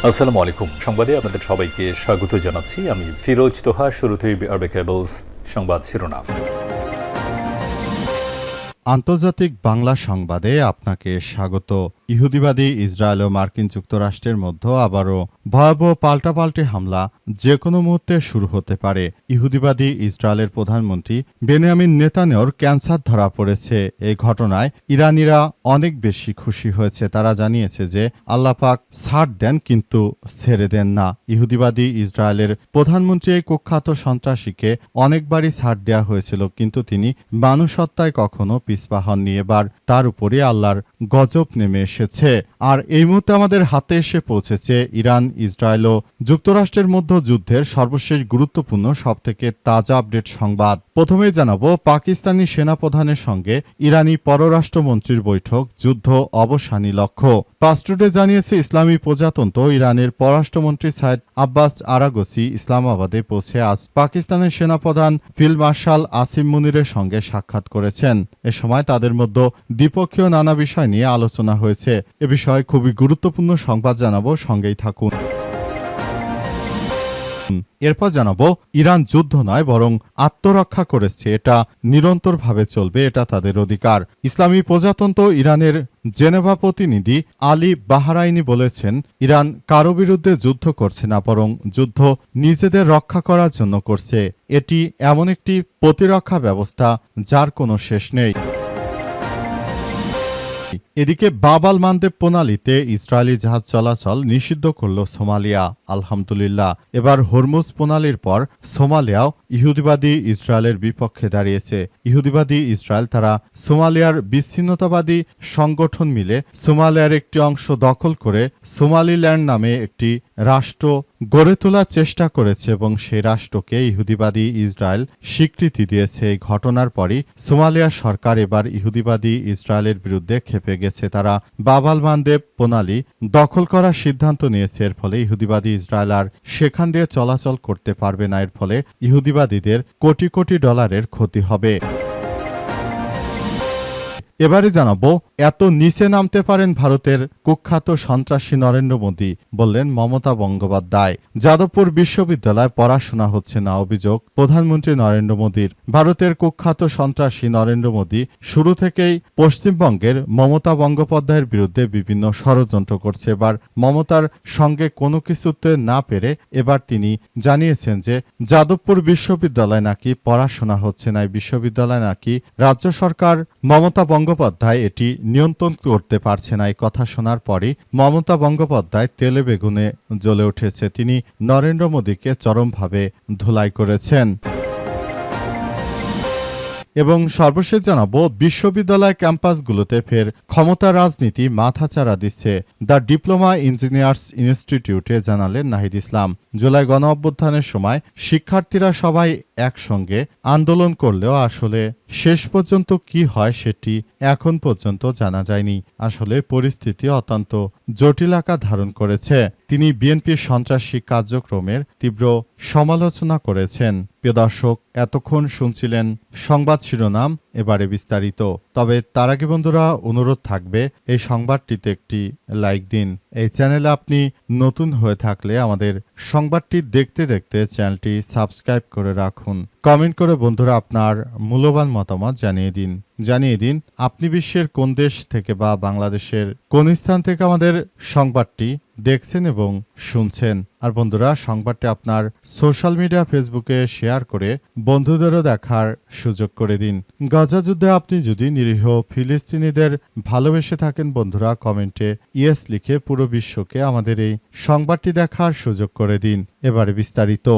আসসালামু আলাইকুম। সংবাদে আপনাদের সবাইকে স্বাগত জানাচ্ছি। আমি ফিরোজ তোহা। শুরুতেই আরবে কেবলস সংবাদ শিরোনাম। আন্তর্জাতিক বাংলা সংবাদে আপনাকে স্বাগত। ইহুদিবাদী ইসরায়েল ও মার্কিন যুক্তরাষ্ট্রের মধ্যে আবারও ভয়াবহ পাল্টাপাল্টি হামলা যে কোনো মুহূর্তে শুরু হতে পারে। ইহুদিবাদী ইসরায়েলের প্রধানমন্ত্রী বেনিয়ামিন নেতানিয়াহুর ক্যান্সার ধরা পড়েছে। এই ঘটনায় ইরানিরা অনেক বেশি খুশি হয়েছে। তারা জানিয়েছে যে আল্লাহ পাক ছাড় দেন কিন্তু ছেড়ে দেন না। ইহুদিবাদী ইসরায়েলের প্রধানমন্ত্রী এই কুখ্যাত সন্ত্রাসীকে অনেকবারই ছাড় দেওয়া হয়েছিল, কিন্তু তিনি মানুষ হত্যায় কখনো পিছপা হননি। এবার তার উপরে আল্লাহর গজব নেমে এসেছে। আর এই মুহূর্তে আমাদের হাতে এসে পৌঁছেছে ইরান, ইসরায়েল ও যুক্তরাষ্ট্রের মধ্যে যুদ্ধের সর্বশেষ গুরুত্বপূর্ণ সবথেকে তাজা আপডেট সংবাদ। প্রথমেই জানাবো, পাকিস্তানি সেনাপ্রধানের সঙ্গে ইরানি পররাষ্ট্রমন্ত্রীর বৈঠক, যুদ্ধ অবসানী লক্ষ্য। পাসটুডে জানিয়েছে ইসলামী প্রজাতন্ত্র ইরানের পররাষ্ট্রমন্ত্রী সাইদ আব্বাস আরাগচি ইসলামাবাদে পৌঁছে আজ পাকিস্তানের সেনাপ্রধান ফিল্ড মার্শাল আসিম মুনিরের সঙ্গে সাক্ষাৎ করেছেন। এ সময় তাদের মধ্যে দ্বিপক্ষীয় নানা বিষয় নিয়ে আলোচনা হয়েছে। এ বিষয়ে খুবই গুরুত্বপূর্ণ সংবাদ জানাবো, সঙ্গেই থাকুন। এরপর জানাবো, ইরান যুদ্ধ নয় বরং আত্মরক্ষা করেছে, এটা নিরন্তরভাবে চলবে, এটা তাদের অধিকার। ইসলামী প্রজাতন্ত্র ইরানের জেনেভা প্রতিনিধি আলী বাহারাইনি বলেছেন, ইরান কারো বিরুদ্ধে যুদ্ধ করছে না, বরং যুদ্ধ নিজেদের রক্ষা করার জন্য করছে। এটি এমন একটি প্রতিরক্ষা ব্যবস্থা যার কোনো শেষ নেই। এদিকে বাব আল মানদেব প্রণালীতে ইসরায়েলি জাহাজ চলাচল নিষিদ্ধ করল সোমালিয়া। আলহামদুলিল্লাহ, এবার হরমুজ প্রণালীর পর সোমালিয়াও ইহুদিবাদী ইসরায়েলের বিপক্ষে দাঁড়িয়েছে। ইহুদিবাদী ইসরায়েল তারা সোমালিয়ার বিচ্ছিন্নতাবাদী সংগঠন মিলে সোমালিয়ার একটি অংশ দখল করে সোমালিল্যান্ড নামে একটি রাষ্ট্র গড়ে তোলার চেষ্টা করেছে এবং সেই রাষ্ট্রকে ইহুদিবাদী ইসরায়েল স্বীকৃতি দিয়েছে। এই ঘটনার পরই সোমালিয়া সরকার এবার ইহুদিবাদী ইসরায়েলের বিরুদ্ধে খেপে গেছে। তারা বাব আল মানদেব প্রণালী দখল করার সিদ্ধান্ত নিয়েছে। এর ফলে ইহুদিবাদী ইসরায়েল আর সেখান দিয়ে চলাচল করতে পারবে না। এর ফলে ইহুদিবাদীদের কোটি কোটি ডলারের ক্ষতি হবে। এবারে জানাবো, এত নিচে নামতে পারেন ভারতের কুখ্যাত সন্ত্রাসী নরেন্দ্র মোদী, বললেন মমতা বন্দ্যোপাধ্যায়। যাদবপুর বিশ্ববিদ্যালয়ে পড়াশোনা হচ্ছে না অভিযোগ প্রধানমন্ত্রী নরেন্দ্র মোদীর। ভারতের কুখ্যাত সন্ত্রাসী নরেন্দ্র মোদী শুরু থেকেই পশ্চিমবঙ্গের মমতা বন্দ্যোপাধ্যায়ের বিরুদ্ধে বিভিন্ন ষড়যন্ত্র করছে। এবার মমতার সঙ্গে কোনো কিছুতে না পেরে এবার তিনি জানিয়েছেন যে যাদবপুর বিশ্ববিদ্যালয় নাকি পড়াশোনা হচ্ছে না। বিশ্ববিদ্যালয় নাকি রাজ্য সরকার মমতা বন্দ্যোপাধ্যায় এটি নিয়ন্ত্রণ করতে পারছে না। এই কথা শোনার পরই মমতা বন্দ্যোপাধ্যায় তেলে বেগুনে জ্বলে উঠেছে। তিনি নরেন্দ্র মোদীকে চরমভাবে ধুলাই করেছেন। এবং সর্বশেষ জানাবো, বিশ্ববিদ্যালয় ক্যাম্পাসগুলোতে ফের ক্ষমতা রাজনীতি মাথাচাড়া দিচ্ছে। দ্য ডিপ্লোমা ইঞ্জিনিয়ার্স ইনস্টিটিউটে জানালেন নাহিদ ইসলাম। জুলাই গণ অভ্যুত্থানের সময় শিক্ষার্থীরা সবাই একসঙ্গে আন্দোলন করলেও আসলে শেষ পর্যন্ত কি হয় সেটি এখন পর্যন্ত জানা যায়নি। আসলে পরিস্থিতি অত্যন্ত জটিল আকার ধারণ করেছে। তিনি বিএনপির সন্ত্রাসী কার্যক্রমের তীব্র সমালোচনা করেছেন। প্রিয় দর্শক, এতক্ষণ শুনছিলেন সংবাদ শিরোনাম, এবারে বিস্তারিত। তবে তার আগে বন্ধুরা অনুরোধ থাকবে, এই সংবাদটিতে একটি লাইক দিন। এই চ্যানেলে আপনি নতুন হয়ে থাকলে আমাদের সংবাদটি দেখতে দেখতে চ্যানেলটি সাবস্ক্রাইব করে রাখুন। কমেন্ট করে বন্ধুরা আপনার মূল্যবান মতামত জানিয়ে দিন আপনি বিশ্বের কোন দেশ থেকে বা বাংলাদেশের কোন স্থান থেকে আমাদের সংবাদটি দেখছেন এবং শুনছেন। আর বন্ধুরা, সংবাদটি আপনার সোশ্যাল মিডিয়া ফেসবুকে শেয়ার করে বন্ধুদেরও দেখার সুযোগ করে দিন। গাজা যুদ্ধে আপনি যদি নিরীহ ফিলিস্তিনিদের ভালোবেসে থাকেন, বন্ধুরা কমেন্টে ইয়েস লিখে পুরো বিশ্বকে আমাদের এই সংবাদটি দেখার সুযোগ করে দিন। এবারে বিস্তারিত।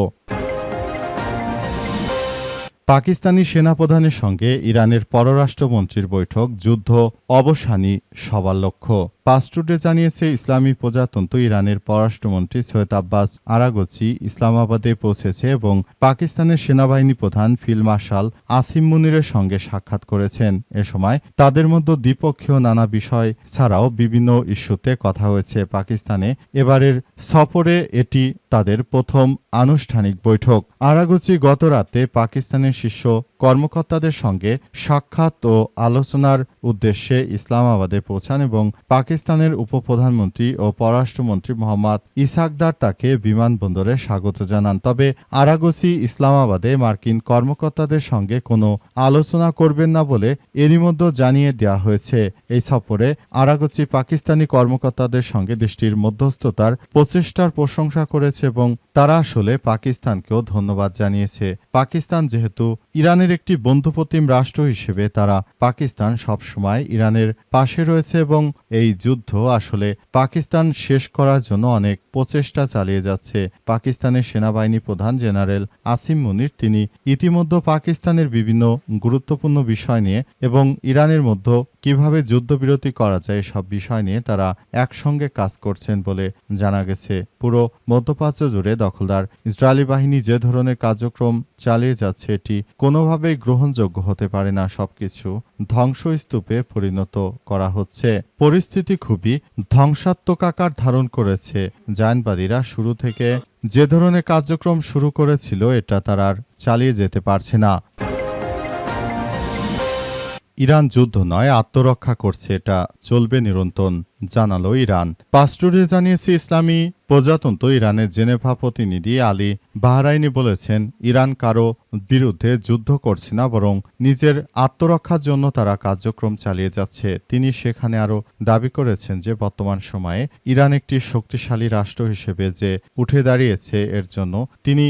পাকিস্তানি সেনাপ্রধানের সঙ্গে ইরানের পররাষ্ট্রমন্ত্রীর বৈঠক, যুদ্ধ অবসানী সবার লক্ষ্য। পাসটুডে জানিয়েছে ইসলামী প্রজাতন্ত্র ইরানের পররাষ্ট্রমন্ত্রী সৈয়দ আব্বাস আরাগচি ইসলামাবাদে পৌঁছেছে এবং পাকিস্তানের সেনাবাহিনী প্রধান ফিল্ড মার্শাল আসিম মুনিরের সঙ্গে সাক্ষাৎ করেছেন। এ সময় তাদের মধ্যে দ্বিপক্ষীয় নানা বিষয় ছাড়াও বিভিন্ন ইস্যুতে কথা হয়েছে। পাকিস্তানে এবারের সফরে এটি তাদের প্রথম আনুষ্ঠানিক বৈঠক। আরাগচি গত রাতে পাকিস্তানের শীর্ষ কর্মকর্তাদের সঙ্গে সাক্ষাৎ ও আলোচনার উদ্দেশ্যে ইসলামাবাদে পৌঁছান এবং পাকিস্তানের উপপ্রধানমন্ত্রী ও পররাষ্ট্রমন্ত্রী মোহাম্মদ ইসহাকদার তাকে বিমানবন্দরে স্বাগত জানান। তবে আরাগচি ইসলামাবাদে মার্কিন কর্মকর্তাদের সঙ্গে কোনো আলোচনা করবেন না বলে এরই মধ্যে জানিয়ে দেওয়া হয়েছে। এই সফরে আরাগচি পাকিস্তানি কর্মকর্তাদের সঙ্গে দেশটির মধ্যস্থতার প্রচেষ্টার প্রশংসা করেছে এবং তারা আসলে পাকিস্তানকেও ধন্যবাদ জানিয়েছে। পাকিস্তান যেহেতু ইরানের একটি বন্ধুপ্রতিম রাষ্ট্র হিসেবে তারা পাকিস্তান সবসময় ইরানের পাশে রয়েছে এবং এই যুদ্ধ আসলে পাকিস্তান শেষ করার জন্য অনেক প্রচেষ্টা চালিয়ে যাচ্ছে। পাকিস্তানের সেনাবাহিনী প্রধান জেনারেল আসিম মুনির তিনি ইতিমধ্যে পাকিস্তানের বিভিন্ন গুরুত্বপূর্ণ বিষয় নিয়ে এবং ইরানের মধ্যে কিভাবে যুদ্ধবিরতি করা যায় সব বিষয় নিয়ে তারা একসঙ্গে কাজ করছেন বলে জানা গেছে। পুরো মধ্যপ্রাচ্য জুড়ে দখলদার ইসরায়েলি বাহিনী যে ধরনের কার্যক্রম চালিয়ে যাচ্ছে এটি কোনোভাবেই গ্রহণযোগ্য হতে পারে না। সবকিছু ধ্বংসস্তূপে পরিণত করা হচ্ছে। পরিস্থিতি খুবই ধ্বংসাত্মক আকার ধারণ করেছে। জায়নবাদীরা শুরু থেকে যে ধরনের কার্যক্রম শুরু করেছিল এটা তারা আর চালিয়ে যেতে পারছে না। ইরান যুদ্ধ নয় আত্মরক্ষা করছে, এটা চলবে নিরন্তর, জানালো ইরান। পাস্টুরে জানিয়েছে ইসলামী প্রজাতন্ত্র ইরানের জেনেভা প্রতিনিধি আলী বাহরাইনি বলেছেন, ইরান কারো বিরুদ্ধে যুদ্ধ করছে না, বরং নিজের আত্মরক্ষার জন্য তারা কার্যক্রম চালিয়ে যাচ্ছে। তিনি সেখানে আরও দাবি করেছেন যে বর্তমান সময়ে ইরান একটি শক্তিশালী রাষ্ট্র হিসেবে যে উঠে দাঁড়িয়েছে এর জন্য তিনি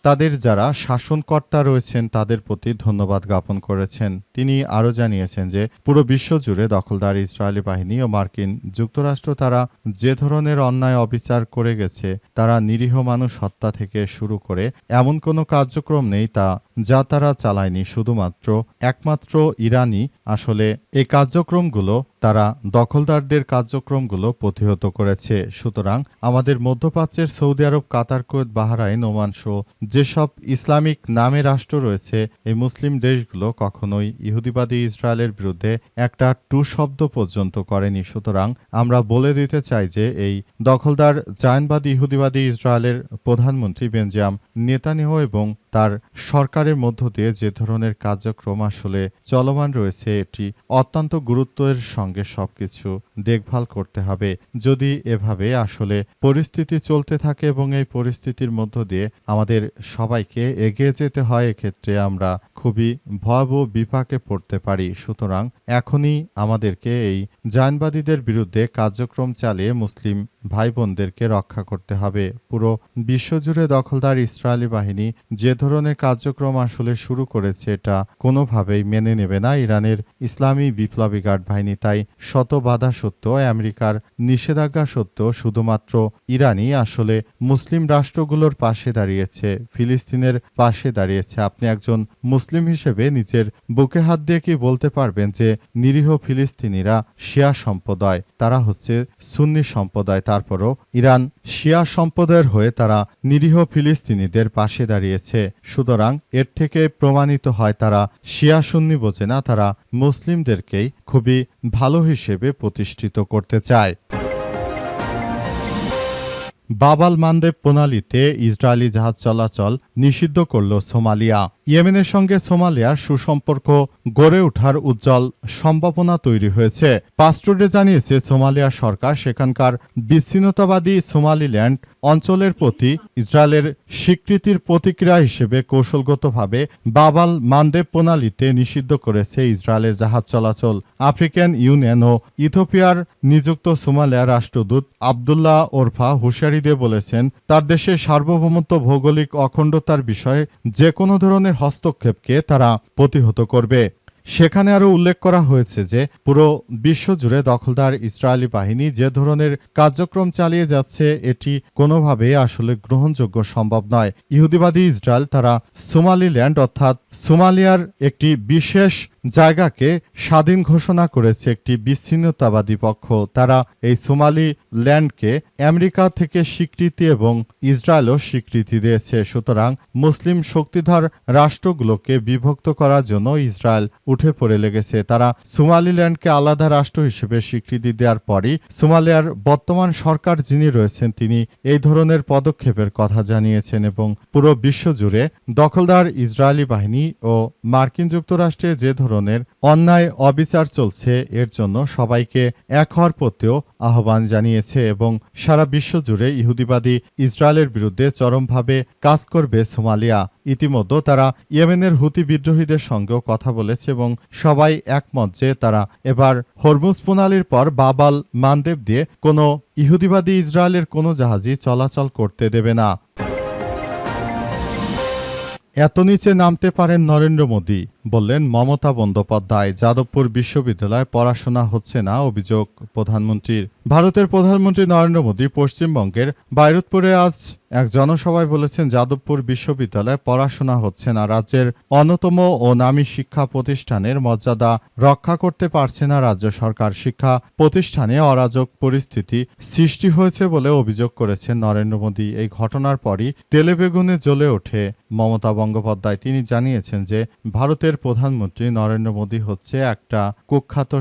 তাদের যারা শাসনকর্তা রয়েছেন তাদের প্রতি ধন্যবাদ জ্ঞাপন করেছেন। তিনি আরও জানিয়েছেন যে পুরো বিশ্বজুড়ে দখলদার ইসরায়েলি বাহিনী ও মার্কিন যুক্তরাষ্ট্র তারা যে ধরনের অন্যায় অবিচার করে গেছে, তারা নিরীহ মানুষ হত্যা থেকে শুরু করে এমন কোনো কার্যক্রম নেই যা তারা চালায়নি। একমাত্র ইরানই আসলে এই কার্যক্রমগুলো তারা দখলদারদের কার্যক্রমগুলো প্রতিহত করেছে। সুতরাং আমাদের মধ্যপ্রাচ্যের সৌদি আরব, কাতার, কুয়েত, বাহরাইন, ওমান সহ যেসব ইসলামিক নামে রাষ্ট্র রয়েছে এই মুসলিম দেশগুলো কখনোই ইহুদিবাদী ইসরায়েলের বিরুদ্ধে একটা টু শব্দ পর্যন্ত করেনি। সুতরাং আমরা বলে দিতে চাই যে এই দখলদার জায়নবাদী ইহুদিবাদী ইসরায়েলের প্রধানমন্ত্রী বেঞ্জামিন নেতানিয়াহু এবং তার সরকারের মধ্য দিয়ে যে ধরনের কার্যক্রম আসলে চলমান রয়েছে এটি অত্যন্ত গুরুত্বের সঙ্গে সবকিছু দেখভাল করতে হবে। যদি এভাবে আসলে পরিস্থিতি চলতে থাকে এবং এই পরিস্থিতির মধ্য দিয়ে আমাদের সবাইকে এগিয়ে যেতে হয়, এক্ষেত্রে আমরা খুবই ভয়াবহ বিপাকে পড়তে পারি। সুতরাং এখনই আমাদেরকে এই জায়নবাদীদের বিরুদ্ধে কার্যক্রম চালিয়ে মুসলিম ভাই বোনদেরকে রক্ষা করতে হবে। পুরো বিশ্বজুড়ে দখলদার ইসরায়েলি বাহিনী যে ধরনের কার্যক্রম আসলে শুরু করেছে এটা কোনোভাবেই মেনে নেবে না ইরানের ইসলামী বিপ্লবী গার্ড বাহিনী। তাই শত বাধা সত্ত্বেও, আমেরিকার নিষেধাজ্ঞা সত্ত্বেও শুধুমাত্র ইরানই আসলে মুসলিম রাষ্ট্রগুলোর পাশে দাঁড়িয়েছে, ফিলিস্তিনের পাশে দাঁড়িয়েছে। আপনি একজন মুসলিম হিসেবে নিজের বুকে হাত দিয়ে কি বলতে পারবেন যে নিরীহ ফিলিস্তিনিরা শিয়া সম্প্রদায়, তারা হচ্ছে সুন্নি সম্প্রদায়, তারপরও ইরান শিয়া সম্প্রদায়ের হয়ে তারা নিরীহ ফিলিস্তিনিদের পাশে দাঁড়িয়েছে। সুতরাং এর থেকে প্রমাণিত হয় তারা শিয়া সুন্নি বোঝে না, তারা মুসলিমদেরকেই খুবই ভালো হিসেবে প্রতিষ্ঠিত করতে চায়। বাবাল মান্দেব প্রণালীতে ইসরায়েলি জাহাজ চলাচল নিষিদ্ধ করল সোমালিয়া। ইয়েমেনের সঙ্গে সোমালিয়ার সুসম্পর্ক গড়ে ওঠার উজ্জ্বল সম্ভাবনা তৈরি হয়েছে। পাস্টুরে জানিয়েছে সোমালিয়া সরকার সেখানকার বিচ্ছিন্নতাবাদী সোমালিল্যান্ড অঞ্চলের প্রতি ইসরায়েলের স্বীকৃতির প্রতিক্রিয়া হিসেবে কৌশলগতভাবে বাবাল মান্দেব প্রণালীতে নিষিদ্ধ করেছে ইসরায়েলের জাহাজ চলাচল। আফ্রিকান ইউনিয়ন ও ইথিওপিয়ার নিযুক্ত সোমালিয়া রাষ্ট্রদূত আবদুল্লাহ ওরফা হুঁশিয়ারি দিয়ে বলেছেন, তার দেশের সার্বভৌমত্ব, ভৌগোলিক অখণ্ডতার বিষয়ে যে কোনো ধরনের হস্তক্ষেপকে তারা প্রতিহত করবে। সেখানে আরও উল্লেখ করা হয়েছে যে পুরো বিশ্বজুড়ে দখলদার ইসরায়েলি বাহিনী যে ধরনের কার্যক্রম চালিয়ে যাচ্ছে এটি কোনোভাবেই আসলে গ্রহণযোগ্য সম্ভব নয়। ইহুদিবাদী ইসরায়েল তারা সোমালিল্যান্ড অর্থাৎ সোমালিয়ার একটি বিশেষ জায়গাকে স্বাধীন ঘোষণা করেছে একটি বিচ্ছিন্নতাবাদী পক্ষ। তারা এই সোমালি ল্যান্ডকে আমেরিকা থেকে স্বীকৃতি এবং ইসরায়েলও স্বীকৃতি দিয়েছে। সুতরাং মুসলিম শক্তিধর রাষ্ট্রগুলোকে বিভক্ত করার জন্য ইসরায়েল উঠে পড়ে লেগেছে। তারা সোমালিল্যান্ডকে আলাদা রাষ্ট্র হিসেবে স্বীকৃতি দেওয়ার পরই সোমালিয়ার বর্তমান সরকার যিনি রয়েছেন তিনি এই ধরনের পদক্ষেপের কথা জানিয়েছেন এবং পুরো বিশ্বজুড়ে দখলদার ইসরায়েলি বাহিনী ও মার্কিন যুক্তরাষ্ট্রে যে ধরনের অন্যায় অবিচার চলছে এর জন্য সবাইকে এক হওয়ার প্রতিও আহ্বান জানিয়েছে এবং সারা বিশ্বজুড়ে ইহুদিবাদী ইসরায়েলের বিরুদ্ধে চরমভাবে কাজ করবে সোমালিয়া। ইতিমধ্যে তারা ইয়েমেনের হুতি বিদ্রোহীদের সঙ্গেও কথা বলেছে এবং সবাই একমত যে তারা এবার হরমুজ প্রণালীর পর বাবাল মানদেব দিয়ে কোনো ইহুদিবাদী ইসরায়েলের কোনো জাহাজই চলাচল করতে দেবে না। এত নিচে নামতে পারেন নরেন্দ্র মোদী, বললেন মমতা বন্দ্যোপাধ্যায়। যাদবপুর বিশ্ববিদ্যালয়ে পড়াশোনা হচ্ছে না অভিযোগ প্রধানমন্ত্রীর। ভারতের প্রধানমন্ত্রী নরেন্দ্র মোদী পশ্চিমবঙ্গের বারুইপুরে আজ এক জনসভায় বলেছেন যাদবপুর বিশ্ববিদ্যালয়ে পড়াশোনা হচ্ছে না। রাজ্যের অন্যতম ও নামী শিক্ষা প্রতিষ্ঠানের মর্যাদা রক্ষা করতে পারছে না রাজ্য সরকার। শিক্ষা প্রতিষ্ঠানে অরাজক পরিস্থিতি সৃষ্টি হয়েছে বলে অভিযোগ করেছেন নরেন্দ্র মোদী। এই ঘটনার পরই তেলেবেগুনে জ্বলে ওঠে মমতা বন্দ্যোপাধ্যায়। তিনি জানিয়েছেন যে ভারতের প্রধানমন্ত্রী নরেন্দ্র মোদী হচ্ছে একটা কুখ্যাত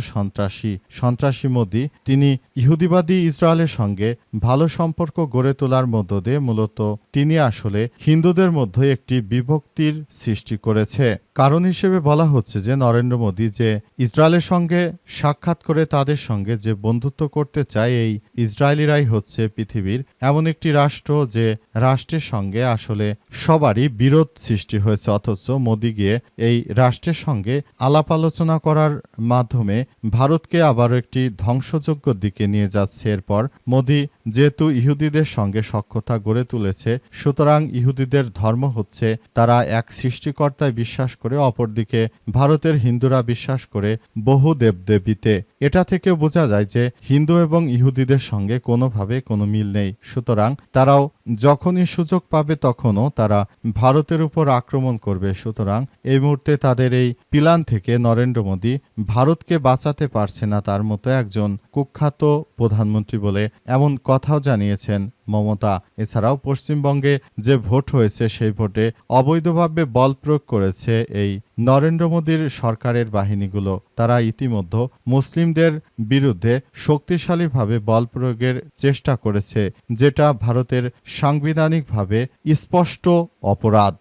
সন্ত্রাসী মোদী। তিনি ইহুদিবাদী ইসরায়েলের সঙ্গে ভালো সম্পর্ক গড়ে তোলার মধ্য দিয়ে মূলত তিনি আসলে হিন্দুদের মধ্যে একটি বিভক্তির সৃষ্টি করেছে। কারণ হিসেবে বলা হচ্ছে যে নরেন্দ্র মোদী যে ইসরায়েলের সঙ্গে সাক্ষাৎ করে তাদের সঙ্গে যে বন্ধুত্ব করতে চায়, এই ইসরায়েলিরাই হচ্ছে পৃথিবীর এমন একটি রাষ্ট্র যে রাষ্ট্রের সঙ্গে আসলে সবারই বিরোধ সৃষ্টি হয়েছে, অথচ মোদী গিয়ে এই রাষ্ট্রের সঙ্গে আলাপ আলোচনা করার মাধ্যমে ভারতকে আবারও একটি ধ্বংসযোগ্য দিকে নিয়ে যাচ্ছে। এরপর মোদী যেহেতু ইহুদিদের সঙ্গে সখ্যতা গড়ে তুলেছে, সুতরাং ইহুদিদের ধর্ম হচ্ছে তারা এক সৃষ্টিকর্তায় বিশ্বাস করে, অপরদিকে ভারতের হিন্দুরা বিশ্বাস করে বহু দেবদেবীতে। এটা থেকে বোঝা যায় যে হিন্দু এবং ইহুদিদের সঙ্গে কোনোভাবে কোনো মিল নেই। সুতরাং তারাও যখনই সুযোগ পাবে তখনও তারা ভারতের উপর আক্রমণ করবে। সুতরাং এই মুহূর্তে তাদের এই প্ল্যান থেকে নরেন্দ্র মোদী ভারতকে বাঁচাতে পারছে না তার মতো একজন কুখ্যাত প্রধানমন্ত্রী বলে এমন কথাও জানিয়েছেন মমতা। এছাড়াও পশ্চিমবঙ্গে যে ভোট হয়েছে সেই ভোটে অবৈধভাবে বল প্রয়োগ করেছে এই নরেন্দ্র মোদীর সরকারের বাহিনীগুলো। তারা ইতিমধ্যে মুসলিমদের বিরুদ্ধে শক্তিশালীভাবে বল প্রয়োগের চেষ্টা করেছে, যেটা ভারতের সাংবিধানিকভাবে স্পষ্ট অপরাধ।